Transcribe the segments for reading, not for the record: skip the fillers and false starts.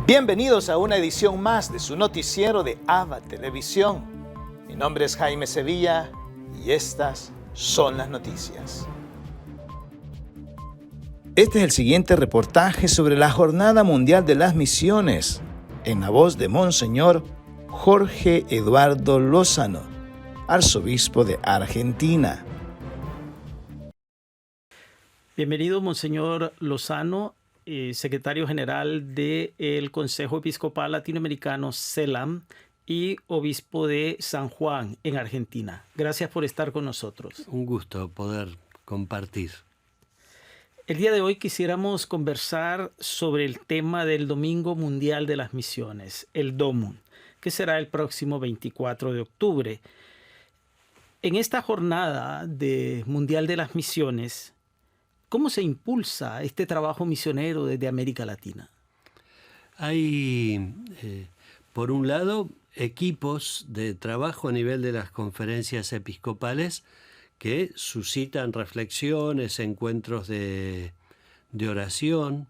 Bienvenidos a una edición más de su noticiero de AVA Televisión. Mi nombre es Jaime Sevilla y estas son las noticias. Este es el siguiente reportaje sobre la Jornada Mundial de las Misiones, en la voz de Monseñor Jorge Eduardo Lozano, arzobispo de Argentina. Bienvenido, Monseñor Lozano, secretario general del Consejo Episcopal Latinoamericano, CELAM, y obispo de San Juan, en Argentina. Gracias por estar con nosotros. Un gusto poder compartir. El día de hoy quisiéramos conversar sobre el tema del Domingo Mundial de las Misiones, el DOMUN, que será el próximo 24 de octubre. En esta jornada mundial de las misiones, ¿cómo se impulsa este trabajo misionero desde América Latina? Hay, por un lado, equipos de trabajo a nivel de las conferencias episcopales que suscitan reflexiones, encuentros de oración,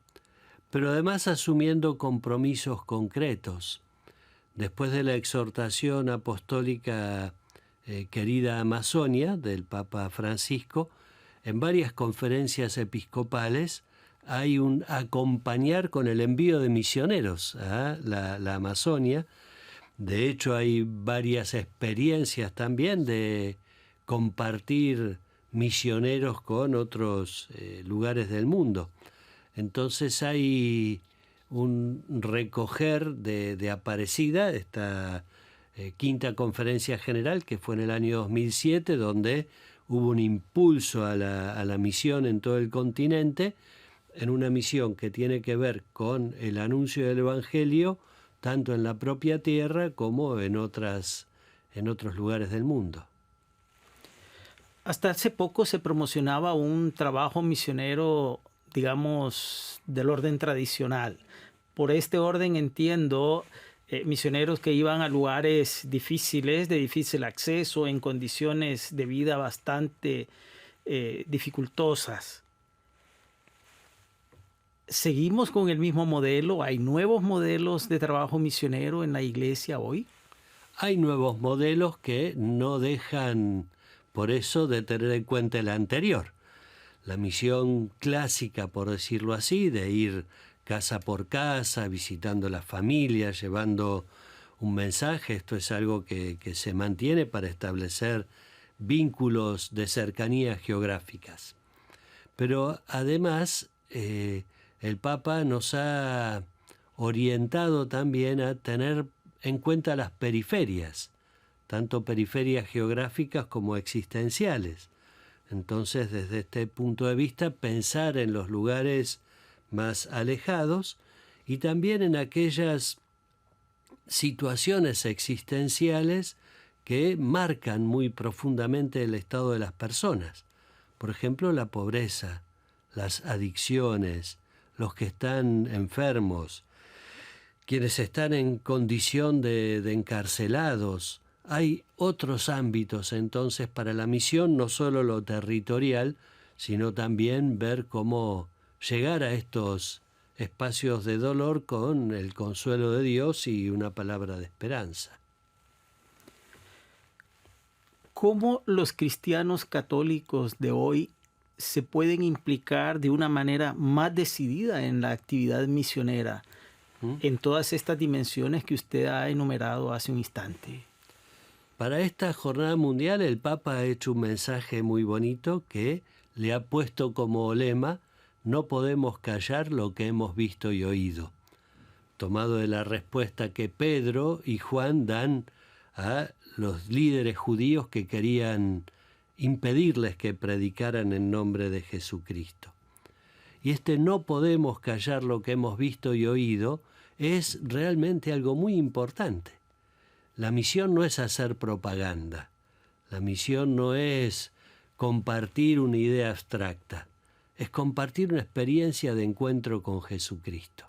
pero además asumiendo compromisos concretos. Después de la exhortación apostólica Querida Amazonia del Papa Francisco, en varias conferencias episcopales hay un acompañar con el envío de misioneros a la Amazonia. De hecho, hay varias experiencias también de compartir misioneros con otros lugares del mundo. Entonces hay un recoger de Aparecida, esta quinta conferencia general que fue en el año 2007, donde hubo un impulso a la misión en todo el continente, en una misión que tiene que ver con el anuncio del Evangelio, tanto en la propia tierra como en otros lugares del mundo. Hasta hace poco se promocionaba un trabajo misionero, digamos, del orden tradicional. Por este orden entiendo misioneros que iban a lugares difíciles, de difícil acceso, en condiciones de vida bastante dificultosas. ¿Seguimos con el mismo modelo? ¿Hay nuevos modelos de trabajo misionero en la iglesia hoy? Hay nuevos modelos que no dejan, por eso, de tener en cuenta el anterior. La misión clásica, por decirlo así, de ir casa por casa, visitando las familias, llevando un mensaje. Esto es algo que se mantiene para establecer vínculos de cercanías geográficas. Pero además, el Papa nos ha orientado también a tener en cuenta las periferias, tanto periferias geográficas como existenciales. Entonces, desde este punto de vista, pensar en los lugares más alejados y también en aquellas situaciones existenciales que marcan muy profundamente el estado de las personas. Por ejemplo, la pobreza, las adicciones, los que están enfermos, quienes están en condición de encarcelados. Hay otros ámbitos entonces para la misión, no solo lo territorial, sino también ver cómo llegar a estos espacios de dolor con el consuelo de Dios y una palabra de esperanza. ¿Cómo los cristianos católicos de hoy se pueden implicar de una manera más decidida en la actividad misionera, en todas estas dimensiones que usted ha enumerado hace un instante? Para esta jornada mundial el Papa ha hecho un mensaje muy bonito que le ha puesto como lema: no podemos callar lo que hemos visto y oído, tomado de la respuesta que Pedro y Juan dan a los líderes judíos que querían impedirles que predicaran en nombre de Jesucristo. Y este no podemos callar lo que hemos visto y oído es realmente algo muy importante. La misión no es hacer propaganda, la misión no es compartir una idea abstracta, es compartir una experiencia de encuentro con Jesucristo.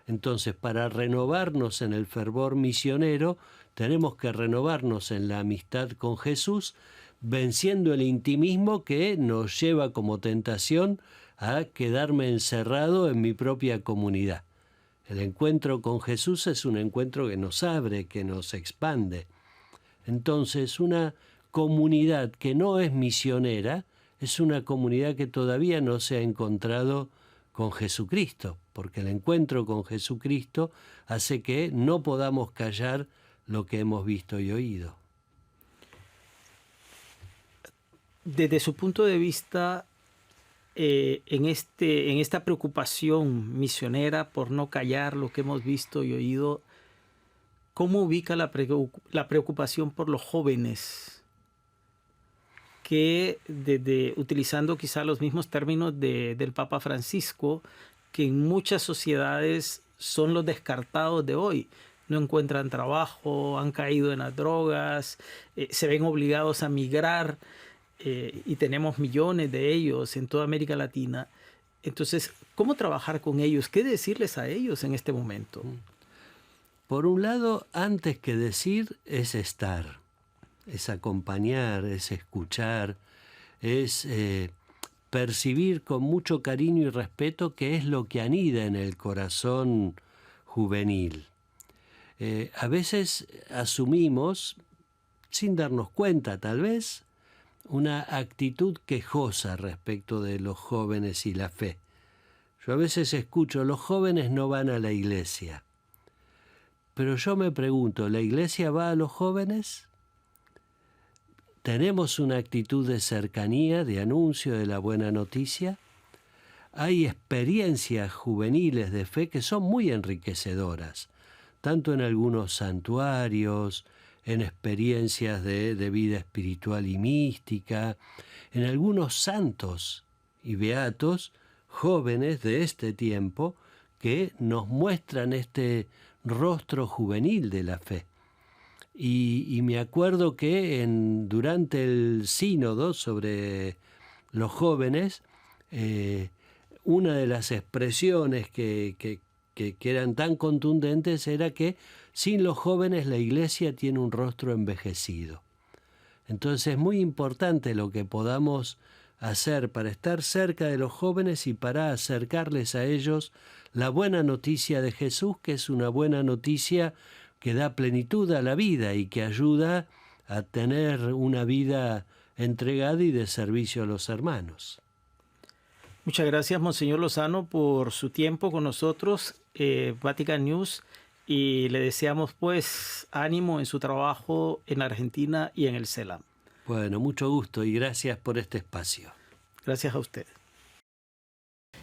Entonces, para renovarnos en el fervor misionero, tenemos que renovarnos en la amistad con Jesús, venciendo el intimismo que nos lleva como tentación a quedarme encerrado en mi propia comunidad. El encuentro con Jesús es un encuentro que nos abre, que nos expande. Entonces, una comunidad que no es misionera es una comunidad que todavía no se ha encontrado con Jesucristo, porque el encuentro con Jesucristo hace que no podamos callar lo que hemos visto y oído. Desde su punto de vista, en esta preocupación misionera por no callar lo que hemos visto y oído, ¿cómo ubica la preocupación por los jóvenes? Que utilizando quizá los mismos términos del Papa Francisco, que en muchas sociedades son los descartados de hoy. No encuentran trabajo, han caído en las drogas, se ven obligados a migrar, y tenemos millones de ellos en toda América Latina. Entonces, ¿cómo trabajar con ellos? ¿Qué decirles a ellos en este momento? Por un lado, antes que decir, es estar, es acompañar, es escuchar, es percibir con mucho cariño y respeto qué es lo que anida en el corazón juvenil. A veces asumimos, sin darnos cuenta tal vez, una actitud quejosa respecto de los jóvenes y la fe. Yo a veces escucho, los jóvenes no van a la iglesia. Pero yo me pregunto, ¿la iglesia va a los jóvenes? ¿Tenemos una actitud de cercanía, de anuncio de la buena noticia? Hay experiencias juveniles de fe que son muy enriquecedoras, tanto en algunos santuarios, en experiencias de vida espiritual y mística, en algunos santos y beatos jóvenes de este tiempo que nos muestran este rostro juvenil de la fe. Y me acuerdo que durante el sínodo sobre los jóvenes, una de las expresiones que eran tan contundentes era que sin los jóvenes la iglesia tiene un rostro envejecido. Entonces es muy importante lo que podamos hacer para estar cerca de los jóvenes y para acercarles a ellos la buena noticia de Jesús, que es una buena noticia que da plenitud a la vida y que ayuda a tener una vida entregada y de servicio a los hermanos. Muchas gracias, Monseñor Lozano, por su tiempo con nosotros, Vatican News, y le deseamos pues ánimo en su trabajo en Argentina y en el CELAM. Bueno, mucho gusto y gracias por este espacio. Gracias a usted.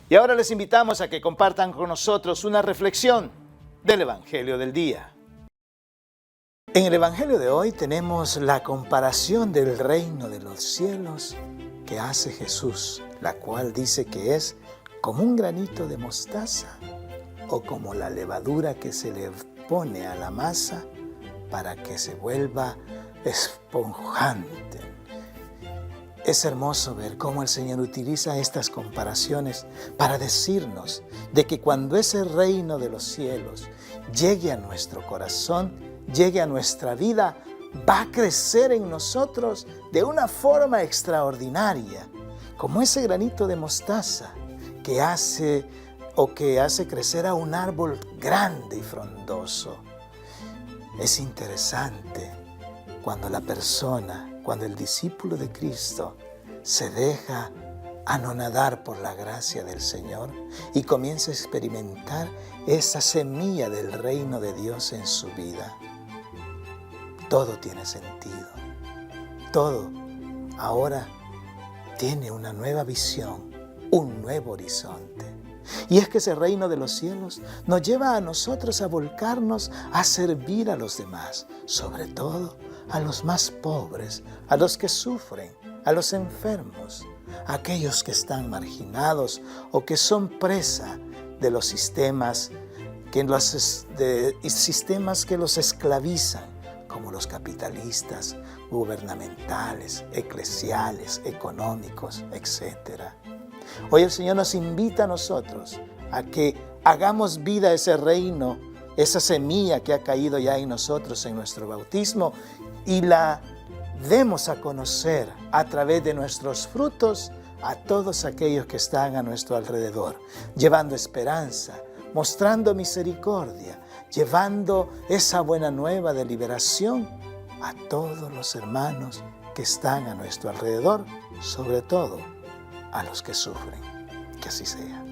Y ahora les invitamos a que compartan con nosotros una reflexión del Evangelio del día. En el Evangelio de hoy tenemos la comparación del reino de los cielos que hace Jesús, la cual dice que es como un granito de mostaza o como la levadura que se le pone a la masa para que se vuelva esponjante. Es hermoso ver cómo el Señor utiliza estas comparaciones para decirnos de que cuando ese reino de los cielos llegue a nuestro corazón, llegue a nuestra vida, va a crecer en nosotros de una forma extraordinaria, como ese granito de mostaza que hace crecer a un árbol grande y frondoso. Es interesante cuando cuando el discípulo de Cristo se deja anonadar por la gracia del Señor y comienza a experimentar esa semilla del reino de Dios en su vida. Todo tiene sentido. Todo ahora tiene una nueva visión, un nuevo horizonte. Y es que ese reino de los cielos nos lleva a nosotros a volcarnos a servir a los demás, sobre todo a los más pobres, a los que sufren, a los enfermos, a aquellos que están marginados o que son presa de los sistemas que los esclavizan, como los capitalistas, gubernamentales, eclesiales, económicos, etc. Hoy el Señor nos invita a nosotros a que hagamos vida a ese reino, esa semilla que ha caído ya en nosotros en nuestro bautismo, y la demos a conocer a través de nuestros frutos a todos aquellos que están a nuestro alrededor, llevando esperanza, mostrando misericordia, llevando esa buena nueva de liberación a todos los hermanos que están a nuestro alrededor, sobre todo a los que sufren. Que así sea.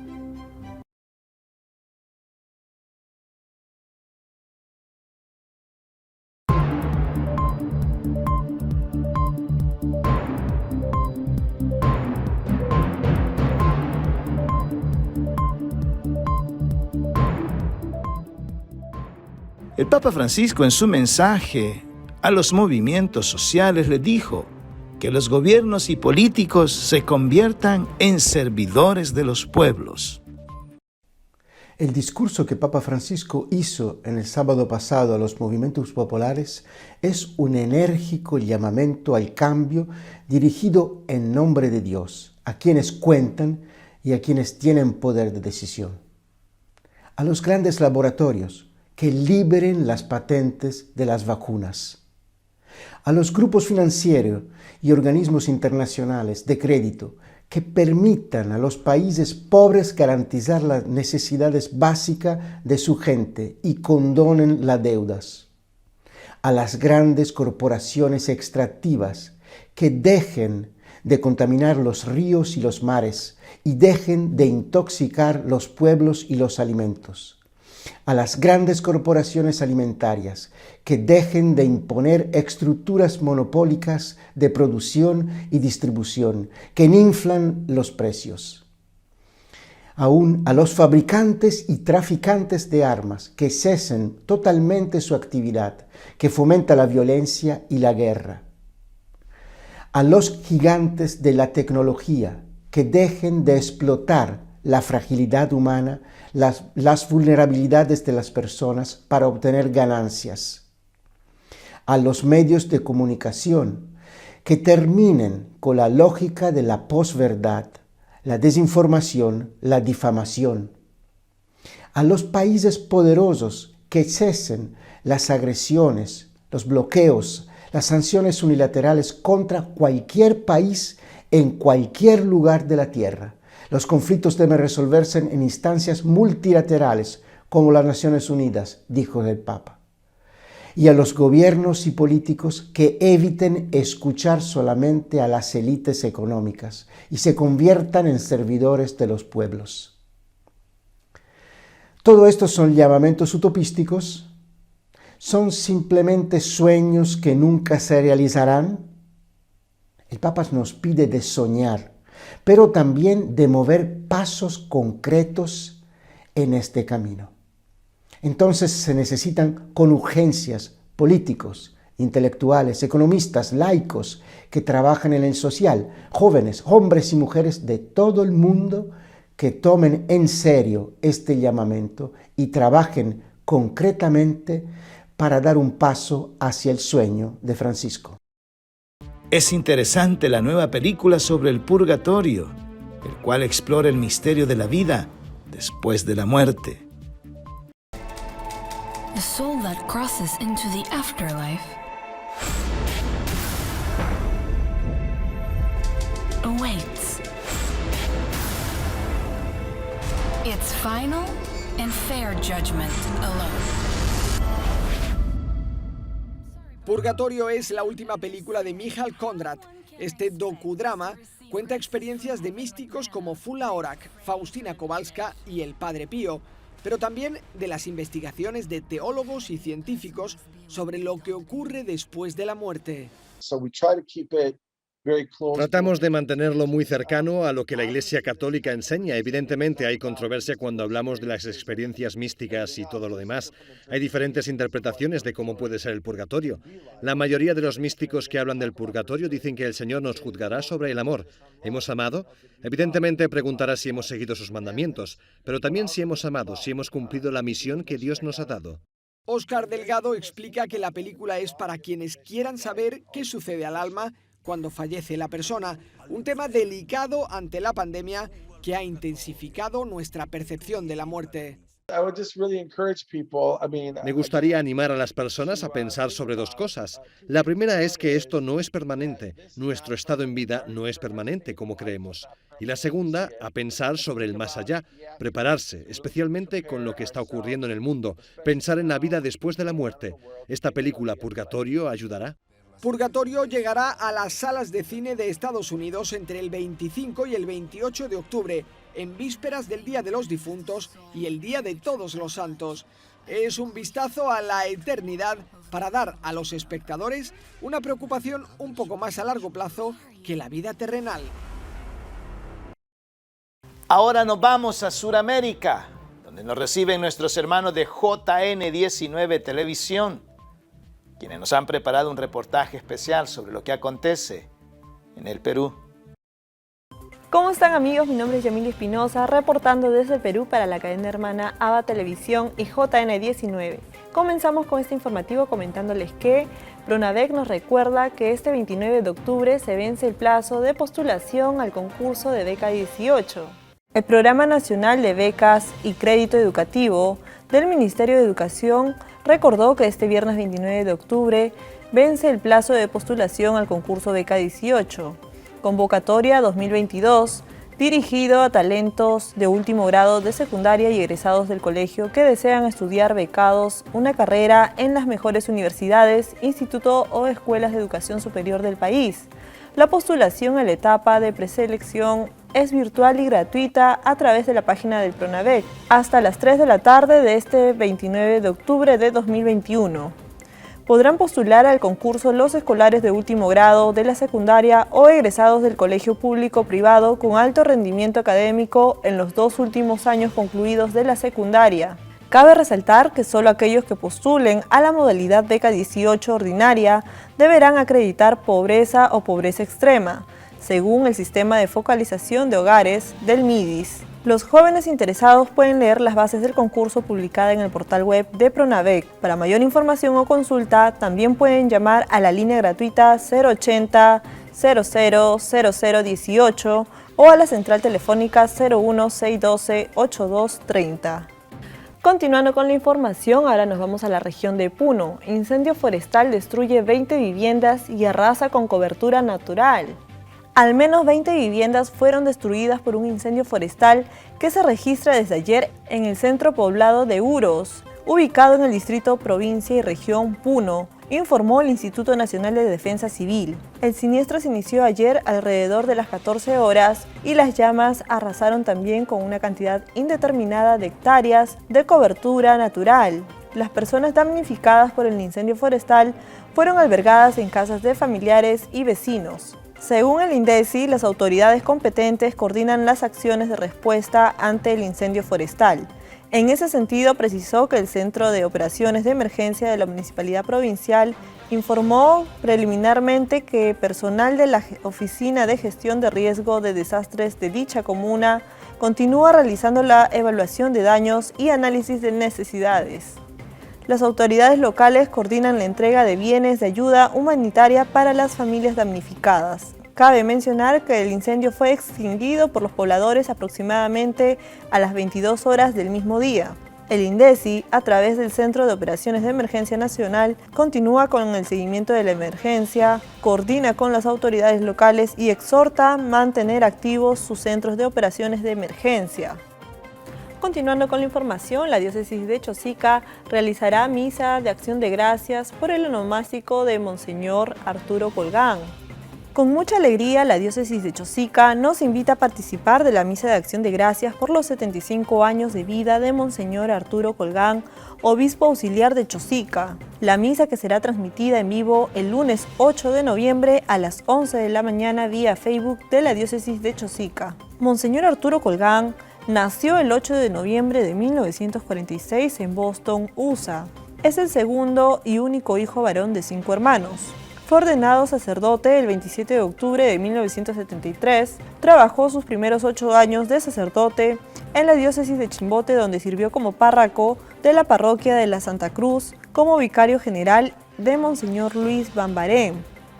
El Papa Francisco en su mensaje a los movimientos sociales le dijo que los gobiernos y políticos se conviertan en servidores de los pueblos. El discurso que Papa Francisco hizo en el sábado pasado a los movimientos populares es un enérgico llamamiento al cambio dirigido en nombre de Dios, a quienes cuentan y a quienes tienen poder de decisión. A los grandes laboratorios que liberen las patentes de las vacunas. A los grupos financieros y organismos internacionales de crédito que permitan a los países pobres garantizar las necesidades básicas de su gente y condonen las deudas. A las grandes corporaciones extractivas que dejen de contaminar los ríos y los mares y dejen de intoxicar los pueblos y los alimentos. A las grandes corporaciones alimentarias que dejen de imponer estructuras monopólicas de producción y distribución que inflan los precios. Aún a los fabricantes y traficantes de armas que cesen totalmente su actividad, que fomenta la violencia y la guerra. A los gigantes de la tecnología que dejen de explotar la fragilidad humana, las vulnerabilidades de las personas para obtener ganancias. A los medios de comunicación que terminen con la lógica de la posverdad, la desinformación, la difamación. A los países poderosos que cesen las agresiones, los bloqueos, las sanciones unilaterales contra cualquier país en cualquier lugar de la tierra. Los conflictos deben resolverse en instancias multilaterales, como las Naciones Unidas, dijo el Papa. Y a los gobiernos y políticos que eviten escuchar solamente a las élites económicas y se conviertan en servidores de los pueblos. Todo esto son llamamientos utopísticos, son simplemente sueños que nunca se realizarán. El Papa nos pide de soñar, pero también de mover pasos concretos en este camino. Entonces se necesitan con urgencias políticos, intelectuales, economistas, laicos que trabajan en el social, jóvenes, hombres y mujeres de todo el mundo que tomen en serio este llamamiento y trabajen concretamente para dar un paso hacia el sueño de Francisco. Es interesante la nueva película sobre el purgatorio, el cual explora el misterio de la vida después de la muerte. The soul that crosses into the afterlife awaits its final and fair judgment alone. Purgatorio es la última película de Michal Konrad. Este docudrama cuenta experiencias de místicos como Fula Orak, Faustina Kowalska y el Padre Pío, pero también de las investigaciones de teólogos y científicos sobre lo que ocurre después de la muerte. Tratamos de mantenerlo muy cercano a lo que la Iglesia Católica enseña. Evidentemente hay controversia cuando hablamos de las experiencias místicas y todo lo demás. Hay diferentes interpretaciones de cómo puede ser el purgatorio. La mayoría de los místicos que hablan del purgatorio dicen que el Señor nos juzgará sobre el amor. ¿Hemos amado? Evidentemente preguntará si hemos seguido sus mandamientos, pero también si hemos amado, si hemos cumplido la misión que Dios nos ha dado. Óscar Delgado explica que la película es para quienes quieran saber qué sucede al alma cuando fallece la persona, un tema delicado ante la pandemia que ha intensificado nuestra percepción de la muerte. Me gustaría animar a las personas a pensar sobre dos cosas. La primera es que esto no es permanente. Nuestro estado en vida no es permanente como creemos. Y la segunda, a pensar sobre el más allá, prepararse, especialmente con lo que está ocurriendo en el mundo, pensar en la vida después de la muerte. Esta película Purgatorio ayudará. Purgatorio llegará a las salas de cine de Estados Unidos entre el 25 y el 28 de octubre, en vísperas del Día de los Difuntos y el Día de Todos los Santos. Es un vistazo a la eternidad para dar a los espectadores una preocupación un poco más a largo plazo que la vida terrenal. Ahora nos vamos a Sudamérica, donde nos reciben nuestros hermanos de JN19 Televisión, quienes nos han preparado un reportaje especial sobre lo que acontece en el Perú. ¿Cómo están, amigos? Mi nombre es Yamili Espinosa, reportando desde el Perú para la cadena hermana ABA Televisión y JN19. Comenzamos con este informativo comentándoles que Pronavec nos recuerda que este 29 de octubre se vence el plazo de postulación al concurso de beca 18. El Programa Nacional de Becas y Crédito Educativo del Ministerio de Educación recordó que este viernes 29 de octubre vence el plazo de postulación al concurso Beca 18, convocatoria 2022, dirigido a talentos de último grado de secundaria y egresados del colegio que desean estudiar becados una carrera en las mejores universidades, institutos o escuelas de educación superior del país. La postulación a la etapa de preselección es virtual y gratuita a través de la página del Pronavec hasta las 3 de la tarde de este 29 de octubre de 2021. Podrán postular al concurso los escolares de último grado de la secundaria o egresados del colegio público o privado con alto rendimiento académico en los 2 últimos años concluidos de la secundaria. Cabe resaltar que solo aquellos que postulen a la modalidad beca 18 ordinaria deberán acreditar pobreza o pobreza extrema, según el sistema de focalización de hogares del MIDIS. Los jóvenes interesados pueden leer las bases del concurso publicada en el portal web de Pronavec. Para mayor información o consulta, también pueden llamar a la línea gratuita 080 00 0018 o a la central telefónica 01 612 8230. Continuando con la información, ahora nos vamos a la región de Puno. Incendio forestal destruye 20 viviendas y arrasa con cobertura natural. Al menos 20 viviendas fueron destruidas por un incendio forestal que se registra desde ayer en el centro poblado de Uros, ubicado en el distrito Provincia y Región Puno, informó el Instituto Nacional de Defensa Civil. El siniestro se inició ayer alrededor de las 14 horas y las llamas arrasaron también con una cantidad indeterminada de hectáreas de cobertura natural. Las personas damnificadas por el incendio forestal fueron albergadas en casas de familiares y vecinos. Según el INDECI, las autoridades competentes coordinan las acciones de respuesta ante el incendio forestal. En ese sentido, precisó que el Centro de Operaciones de Emergencia de la Municipalidad Provincial informó preliminarmente que personal de la Oficina de Gestión de Riesgo de Desastres de dicha comuna continúa realizando la evaluación de daños y análisis de necesidades. Las autoridades locales coordinan la entrega de bienes de ayuda humanitaria para las familias damnificadas. Cabe mencionar que el incendio fue extinguido por los pobladores aproximadamente a las 22 horas del mismo día. El INDECI, a través del Centro de Operaciones de Emergencia Nacional, continúa con el seguimiento de la emergencia, coordina con las autoridades locales y exhorta a mantener activos sus centros de operaciones de emergencia. Continuando con la información, la diócesis de Chosica realizará misa de acción de gracias por el onomástico de Monseñor Arturo Colgán. Con mucha alegría, la diócesis de Chosica nos invita a participar de la misa de acción de gracias por los 75 años de vida de Monseñor Arturo Colgán, obispo auxiliar de Chosica. La misa, que será transmitida en vivo el lunes 8 de noviembre a las 11 de la mañana vía Facebook de la diócesis de Chosica. Monseñor Arturo Colgán nació el 8 de noviembre de 1946 en Boston, USA. Es el segundo y único hijo varón de 5 hermanos. Fue ordenado sacerdote el 27 de octubre de 1973. Trabajó sus primeros 8 años de sacerdote en la diócesis de Chimbote, donde sirvió como párroco de la parroquia de la Santa Cruz, como vicario general de Monseñor Luis Bambarén.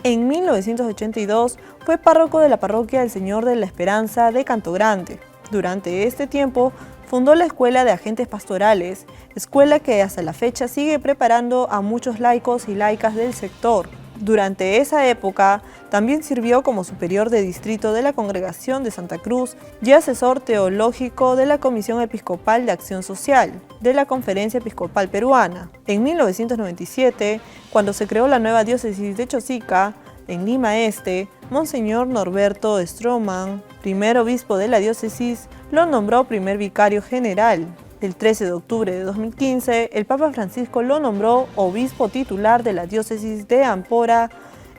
En 1982 fue párroco de la parroquia del Señor de la Esperanza de Canto Grande. Durante este tiempo fundó la Escuela de Agentes Pastorales, escuela que hasta la fecha sigue preparando a muchos laicos y laicas del sector. Durante esa época, también sirvió como superior de distrito de la Congregación de Santa Cruz y asesor teológico de la Comisión Episcopal de Acción Social, de la Conferencia Episcopal Peruana. En 1997, cuando se creó la nueva diócesis de Chosica, en Lima Este, Monseñor Norberto Stroman, primer obispo de la diócesis, lo nombró primer vicario general. El 13 de octubre de 2015, el Papa Francisco lo nombró obispo titular de la diócesis de Ampora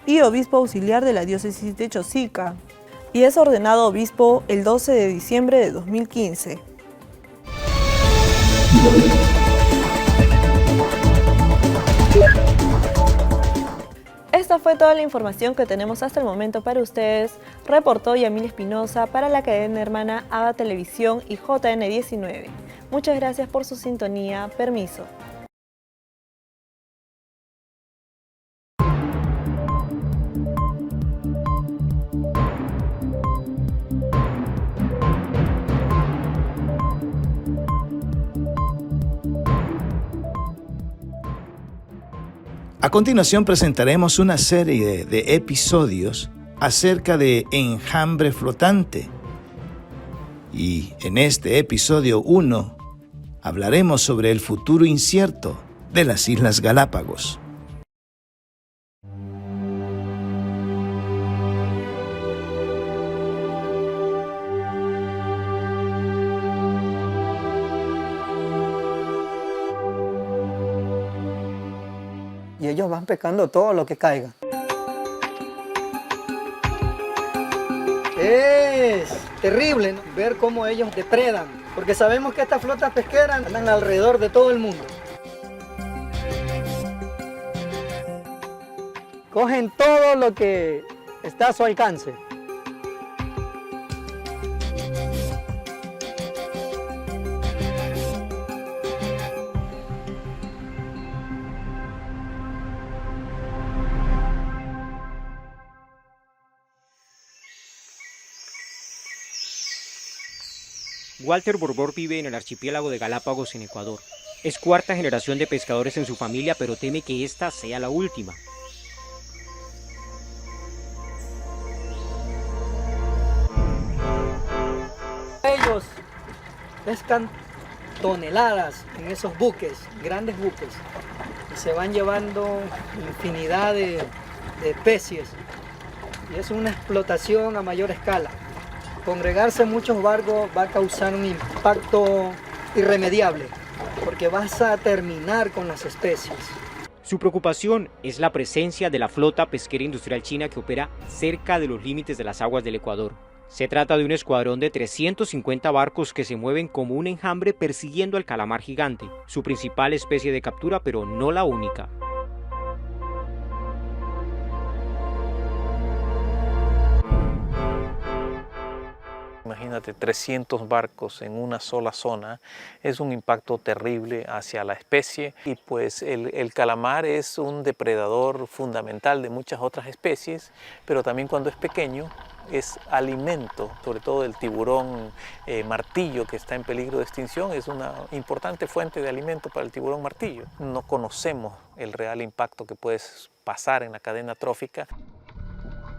y obispo auxiliar de la diócesis de Chosica, y es ordenado obispo el 12 de diciembre de 2015. Esta fue toda la información que tenemos hasta el momento para ustedes. Reportó Yamil Espinosa para la cadena hermana ABA Televisión y JN19. Muchas gracias por su sintonía. Permiso. A continuación presentaremos una serie de episodios acerca de enjambre flotante. Y en este episodio 1 hablaremos sobre el futuro incierto de las Islas Galápagos. Y ellos van pescando todo lo que caiga. Es terrible, ¿no?, ver cómo ellos depredan, porque sabemos que estas flotas pesqueras andan alrededor de todo el mundo. Cogen todo lo que está a su alcance. Walter Borbor vive en el archipiélago de Galápagos en Ecuador. Es cuarta generación de pescadores en su familia, pero teme que esta sea la última. Ellos pescan toneladas en esos buques, grandes buques, y se van llevando infinidad de especies. Y es una explotación a mayor escala. Congregarse en muchos barcos va a causar un impacto irremediable, porque vas a terminar con las especies. Su preocupación es la presencia de la flota pesquera industrial china que opera cerca de los límites de las aguas del Ecuador. Se trata de un escuadrón de 350 barcos que se mueven como un enjambre persiguiendo al calamar gigante, su principal especie de captura, pero no la única. Imagínate, 300 barcos en una sola zona, es un impacto terrible hacia la especie y pues el calamar es un depredador fundamental de muchas otras especies, pero también cuando es pequeño es alimento, sobre todo del tiburón martillo que está en peligro de extinción, es una importante fuente de alimento para el tiburón martillo. No conocemos el real impacto que puede pasar en la cadena trófica.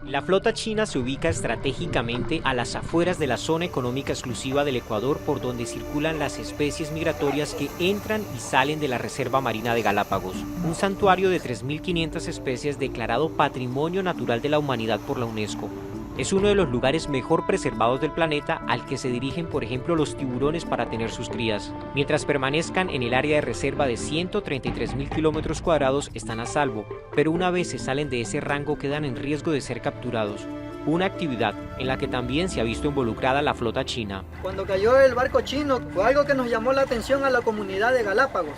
La flota china se ubica estratégicamente a las afueras de la zona económica exclusiva del Ecuador, por donde circulan las especies migratorias que entran y salen de la Reserva Marina de Galápagos, un santuario de 3.500 especies declarado Patrimonio Natural de la Humanidad por la UNESCO. Es uno de los lugares mejor preservados del planeta al que se dirigen, por ejemplo, los tiburones para tener sus crías. Mientras permanezcan en el área de reserva de 133.000 kilómetros cuadrados están a salvo, pero una vez se salen de ese rango quedan en riesgo de ser capturados. Una actividad en la que también se ha visto involucrada la flota china. Cuando cayó el barco chino fue algo que nos llamó la atención a la comunidad de Galápagos,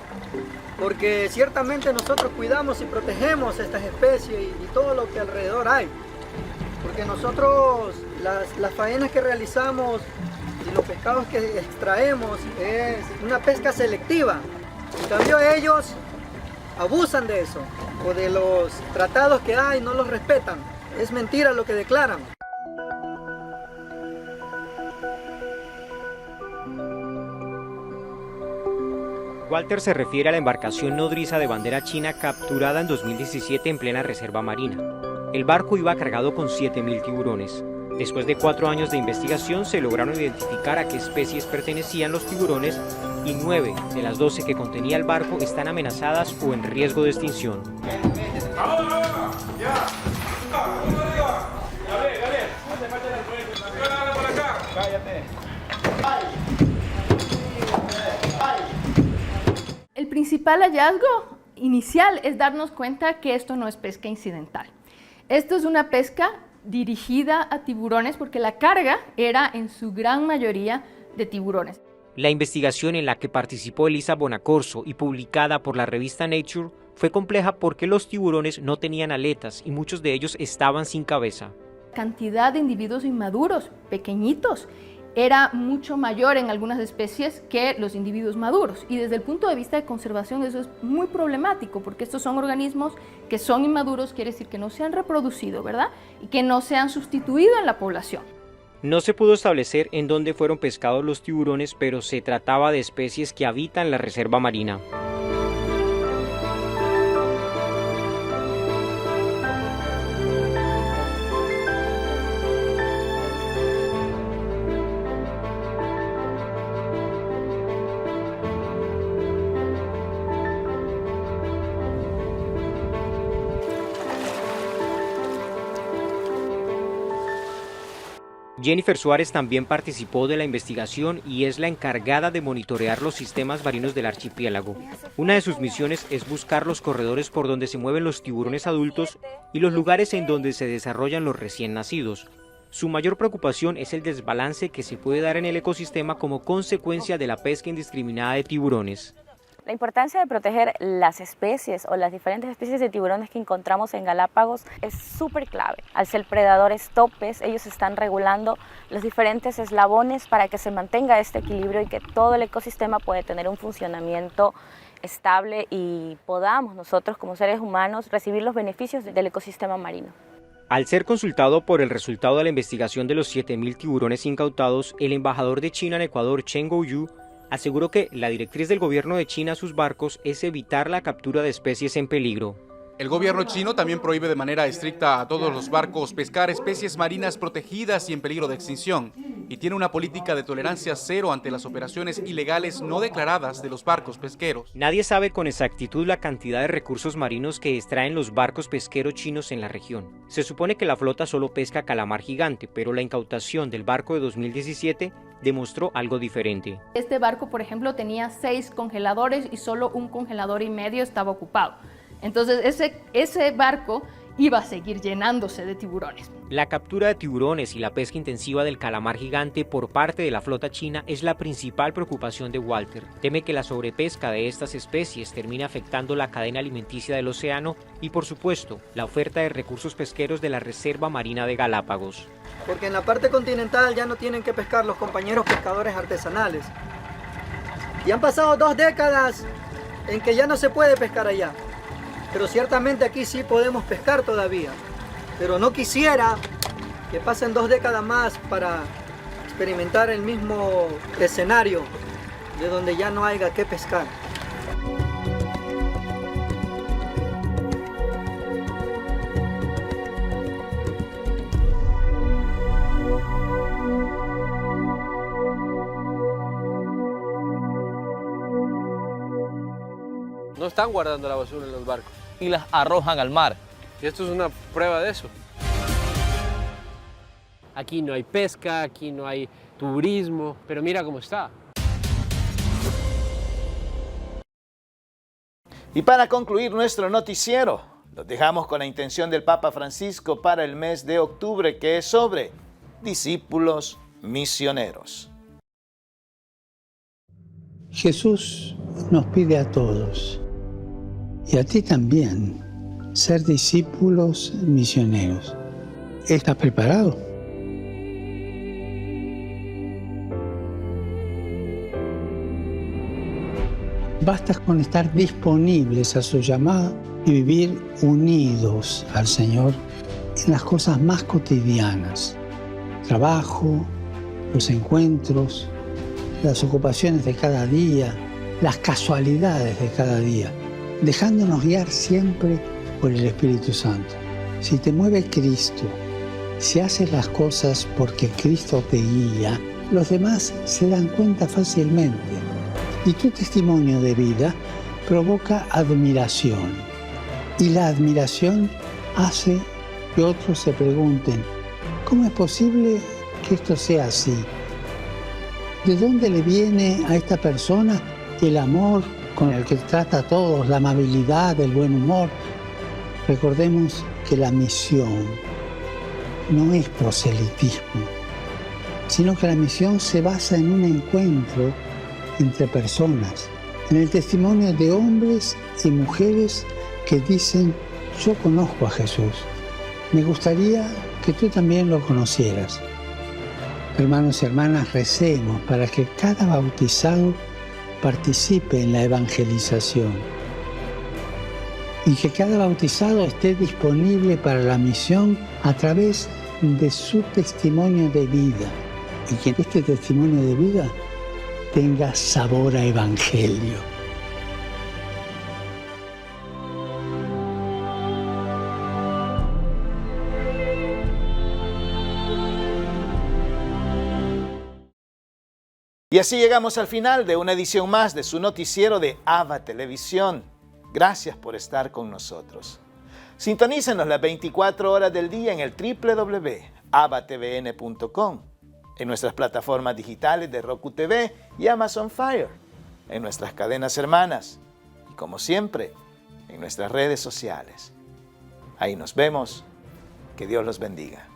porque ciertamente nosotros cuidamos y protegemos estas especies y todo lo que alrededor hay. Porque nosotros las faenas que realizamos y los pescados que extraemos es una pesca selectiva. En cambio ellos abusan de eso, o de los tratados que hay, no los respetan. Es mentira lo que declaran. Walter se refiere a la embarcación nodriza de bandera china capturada en 2017 en plena reserva marina. El barco iba cargado con 7.000 tiburones. Después de 4 años de investigación se lograron identificar a qué especies pertenecían los tiburones y 9 de las 12 que contenía el barco están amenazadas o en riesgo de extinción. El principal hallazgo inicial es darnos cuenta que esto no es pesca incidental. Esto es una pesca dirigida a tiburones porque la carga era en su gran mayoría de tiburones. La investigación en la que participó Elisa Bonacorso y publicada por la revista Nature fue compleja porque los tiburones no tenían aletas y muchos de ellos estaban sin cabeza. La cantidad de individuos inmaduros, pequeñitos, era mucho mayor en algunas especies que los individuos maduros. Y desde el punto de vista de conservación eso es muy problemático porque estos son organismos que son inmaduros, quiere decir que no se han reproducido, ¿verdad? Y que no se han sustituido en la población. No se pudo establecer en dónde fueron pescados los tiburones, pero se trataba de especies que habitan la reserva marina. Jennifer Suárez también participó de la investigación y es la encargada de monitorear los sistemas marinos del archipiélago. Una de sus misiones es buscar los corredores por donde se mueven los tiburones adultos y los lugares en donde se desarrollan los recién nacidos. Su mayor preocupación es el desbalance que se puede dar en el ecosistema como consecuencia de la pesca indiscriminada de tiburones. La importancia de proteger las especies o las diferentes especies de tiburones que encontramos en Galápagos es súper clave. Al ser predadores topes, ellos están regulando los diferentes eslabones para que se mantenga este equilibrio y que todo el ecosistema pueda tener un funcionamiento estable y podamos nosotros como seres humanos recibir los beneficios del ecosistema marino. Al ser consultado por el resultado de la investigación de los 7.000 tiburones incautados, el embajador de China en Ecuador, Chen Guoyu, aseguró que la directriz del gobierno de China a sus barcos es evitar la captura de especies en peligro. El gobierno chino también prohíbe de manera estricta a todos los barcos pescar especies marinas protegidas y en peligro de extinción, y tiene una política de tolerancia cero ante las operaciones ilegales no declaradas de los barcos pesqueros. Nadie sabe con exactitud la cantidad de recursos marinos que extraen los barcos pesqueros chinos en la región. Se supone que la flota solo pesca calamar gigante, pero la incautación del barco de 2017 demostró algo diferente. Este barco, por ejemplo, tenía 6 congeladores y solo un congelador y medio estaba ocupado. Entonces ese barco iba a seguir llenándose de tiburones. La captura de tiburones y la pesca intensiva del calamar gigante por parte de la flota china es la principal preocupación de Walter. Teme que la sobrepesca de estas especies termine afectando la cadena alimenticia del océano y, por supuesto, la oferta de recursos pesqueros de la Reserva Marina de Galápagos. Porque en la parte continental ya no tienen que pescar los compañeros pescadores artesanales. Y han pasado 2 décadas en que ya no se puede pescar allá. Pero ciertamente aquí sí podemos pescar todavía. Pero no quisiera que pasen 2 décadas más para experimentar el mismo escenario de donde ya no haya que pescar. No están guardando la basura en los barcos y las arrojan al mar. Y esto es una prueba de eso. Aquí no hay pesca, aquí no hay turismo, pero mira cómo está. Y para concluir nuestro noticiero, los dejamos con la intención del Papa Francisco para el mes de octubre, que es sobre discípulos misioneros. Jesús nos pide a todos, y a ti también, ser discípulos misioneros. ¿Estás preparado? Basta con estar disponibles a su llamada y vivir unidos al Señor en las cosas más cotidianas. Trabajo, los encuentros, las ocupaciones de cada día, las casualidades de cada día, dejándonos guiar siempre por el Espíritu Santo. Si te mueve Cristo, si haces las cosas porque Cristo te guía, los demás se dan cuenta fácilmente. Y tu testimonio de vida provoca admiración. Y la admiración hace que otros se pregunten, ¿cómo es posible que esto sea así? ¿De dónde le viene a esta persona el amor con el que trata a todos, la amabilidad, el buen humor? Recordemos que la misión no es proselitismo, sino que la misión se basa en un encuentro entre personas, en el testimonio de hombres y mujeres que dicen, yo conozco a Jesús, me gustaría que tú también lo conocieras. Hermanos y hermanas, recemos para que cada bautizado participe en la evangelización y que cada bautizado esté disponible para la misión a través de su testimonio de vida y que este testimonio de vida tenga sabor a evangelio. Y así llegamos al final de una edición más de su noticiero de ABA Televisión. Gracias por estar con nosotros. Sintonícenos las 24 horas del día en el www.abatvn.com, en nuestras plataformas digitales de Roku TV y Amazon Fire, en nuestras cadenas hermanas y, como siempre, en nuestras redes sociales. Ahí nos vemos. Que Dios los bendiga.